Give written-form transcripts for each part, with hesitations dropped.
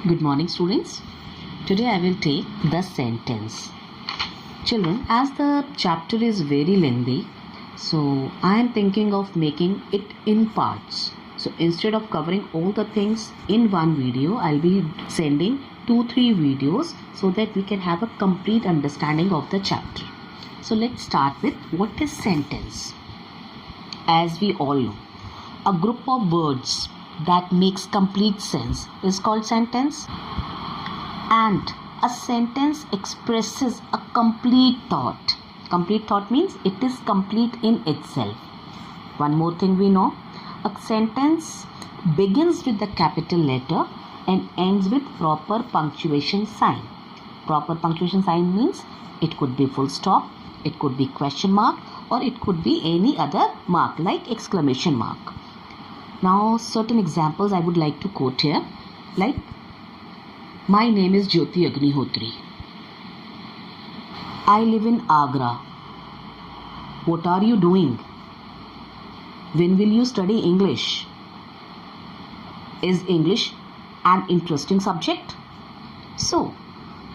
Good morning, students. Today I will take the sentence. Children, as the chapter is very lengthy, so I am thinking of making it in parts. So instead of covering all the things in one video, I'll be sending 2-3 videos so that we can have a complete understanding of the chapter. So let's start with what is sentence. As we all know, a group of words that makes complete sense is called sentence, and a sentence expresses a complete thought. Complete thought means it is complete in itself. One more thing we know, a sentence begins with the capital letter and ends with proper punctuation sign. Proper punctuation sign means it could be full stop, it could be question mark, or it could be any other mark like exclamation mark. Now certain examples I would like to quote here, like my name is Jyoti Agnihotri. I live in Agra. What are you doing? When will you study English? Is English an interesting subject? So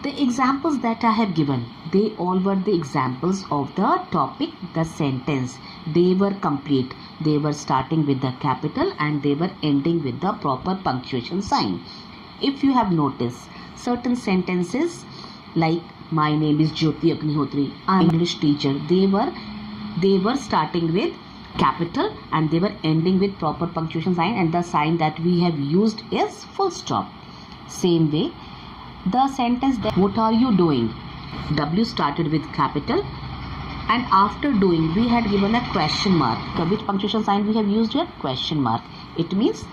the examples that I have given, they all were the examples of the topic, the sentence. They were complete. They were starting with the capital and they were ending with the proper punctuation sign. If you have noticed, certain sentences like my name is Jyoti Agnihotri, I'm an English teacher, they were starting with capital and they were ending with proper punctuation sign, and the sign that we have used is full stop. Same way, the sentence that what are you doing? W started with capital, and after doing we had given a question mark. Which punctuation sign we have used here? Question mark. It means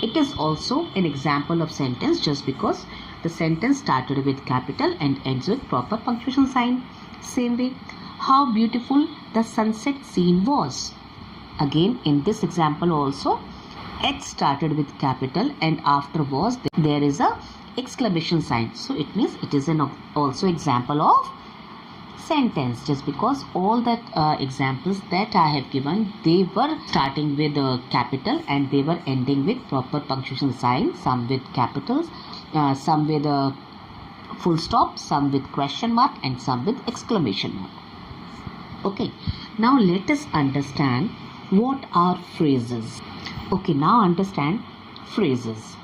it is also an example of sentence just because the sentence started with capital and ends with proper punctuation sign. Same way, how beautiful the sunset scene was. Again, in this example also, H started with capital and after was there is a exclamation sign. So it means it is an also example of sentence just because all that examples that I have given, they were starting with capital and they were ending with proper punctuation sign, some with capitals, some with a full stop, some with question mark, and some with exclamation mark. Okay, now let us understand what are phrases. Okay, now understand phrases.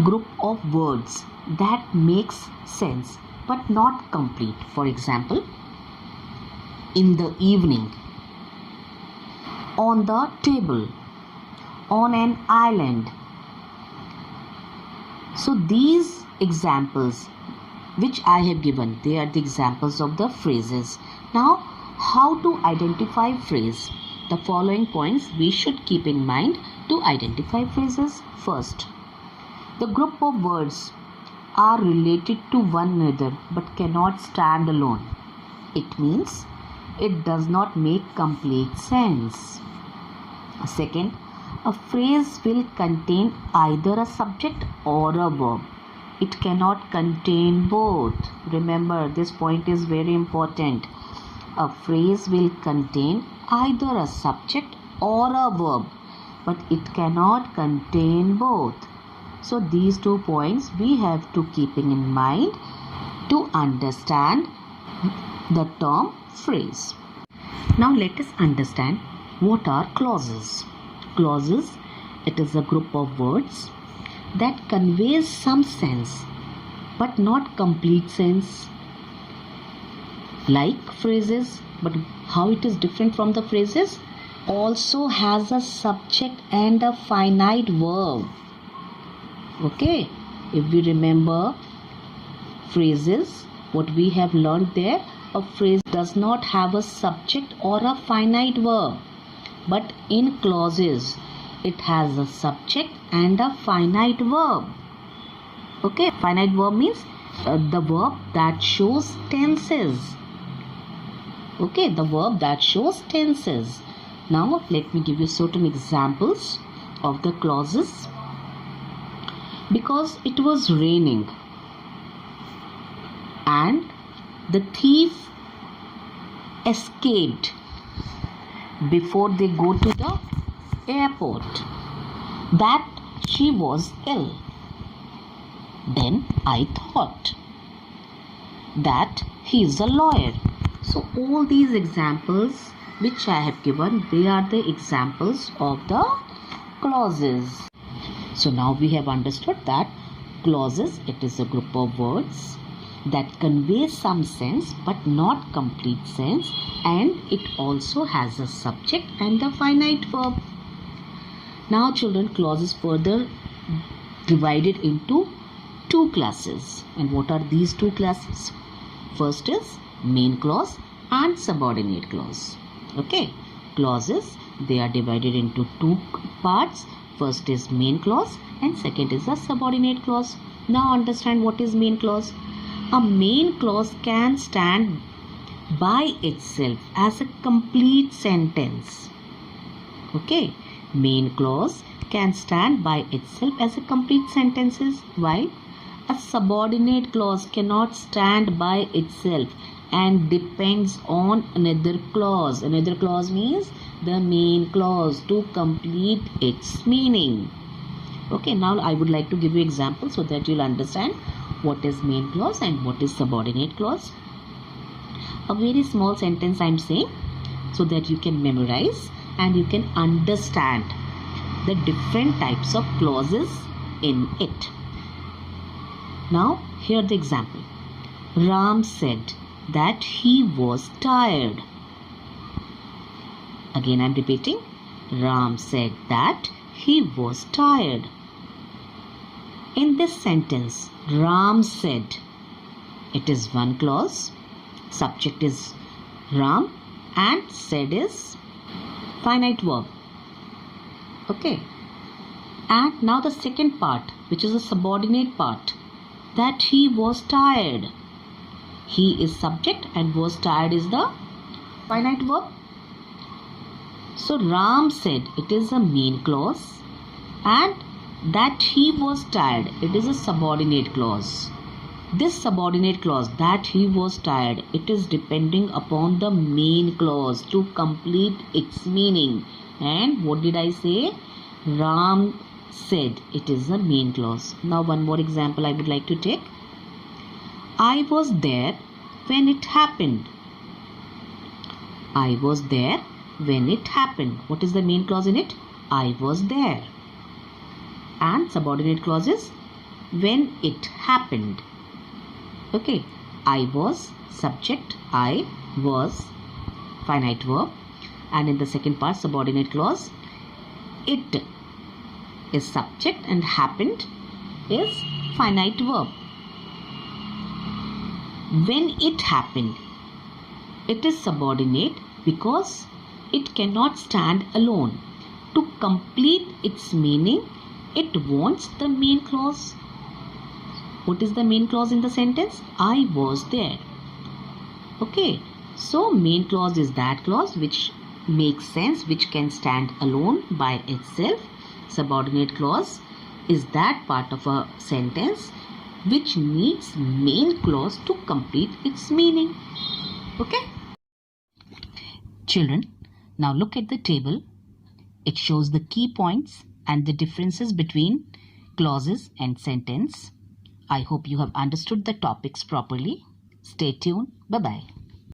Group of words that makes sense but not complete. For example, in the evening, on the table, on an island. So these examples which I have given, they are the examples of the phrases. Now, how to identify phrase? The following points we should keep in mind to identify phrases. First, the group of words are related to one another but cannot stand alone. It means it does not make complete sense. Second, a phrase will contain either a subject or a verb. It cannot contain both. Remember, this point is very important. A phrase will contain either a subject or a verb, but it cannot contain both. So these 2 points we have to keep in mind to understand the term phrase. Now let us understand what are clauses. Clauses, it is a group of words that conveys some sense but not complete sense, like phrases. But how it is different from the phrases? Also has a subject and a finite verb. Okay, if we remember phrases, what we have learned there, a phrase does not have a subject or a finite verb, but in clauses it has a subject and a finite verb. Okay, finite verb means the verb that shows tenses. Okay, the verb that shows tenses. Now let me give you certain examples of the clauses. Because it was raining and the thief escaped before they go to the airport, that she was ill. Then I thought that he is a lawyer. So all these examples which I have given, they are the examples of the clauses. So now we have understood that clauses, it is a group of words that convey some sense but not complete sense, and it also has a subject and a finite verb. Now children, clauses further divided into two classes. And what are these two classes? First is main clause and subordinate clause. Okay, clauses, they are divided into two parts. First is main clause and second is a subordinate clause. Now understand what is main clause. A main clause can stand by itself as a complete sentence. Okay, main clause can stand by itself as a complete sentences, while a subordinate clause cannot stand by itself and depends on another clause. Another clause means the main clause to complete its meaning. Okay, now I would like to give you examples so that you'll understand what is main clause and what is subordinate clause. A very small sentence I am saying so that you can memorize and you can understand the different types of clauses in it. Now, here the example. Ram said that he was tired. Again, I am repeating. Ram said that he was tired. In this sentence, Ram said, it is one clause. Subject is Ram and said is finite verb. Okay. And now the second part, which is a subordinate part, that he was tired. He is subject and was tired is the finite verb. So Ram said, it is a main clause, and that he was tired, it is a subordinate clause. This subordinate clause, that he was tired, it is depending upon the main clause to complete its meaning. And what did I say? Ram said, it is a main clause. Now one more example I would like to take. I was there when it happened. I was there when it happened. What is the main clause in it? I was there. And subordinate clause is when it happened. Okay, I was subject, I was finite verb, and in the second part subordinate clause, it is subject and happened is finite verb. When it happened, it is subordinate because it cannot stand alone. To complete its meaning, it wants the main clause. What is the main clause in the sentence? I was there. Okay, so main clause is that clause which makes sense, which can stand alone by itself. Subordinate clause is that part of a sentence which needs main clause to complete its meaning. Okay? Children, now look at the table. It shows the key points and the differences between clauses and sentence. I hope you have understood the topics properly. Stay tuned. Bye-bye.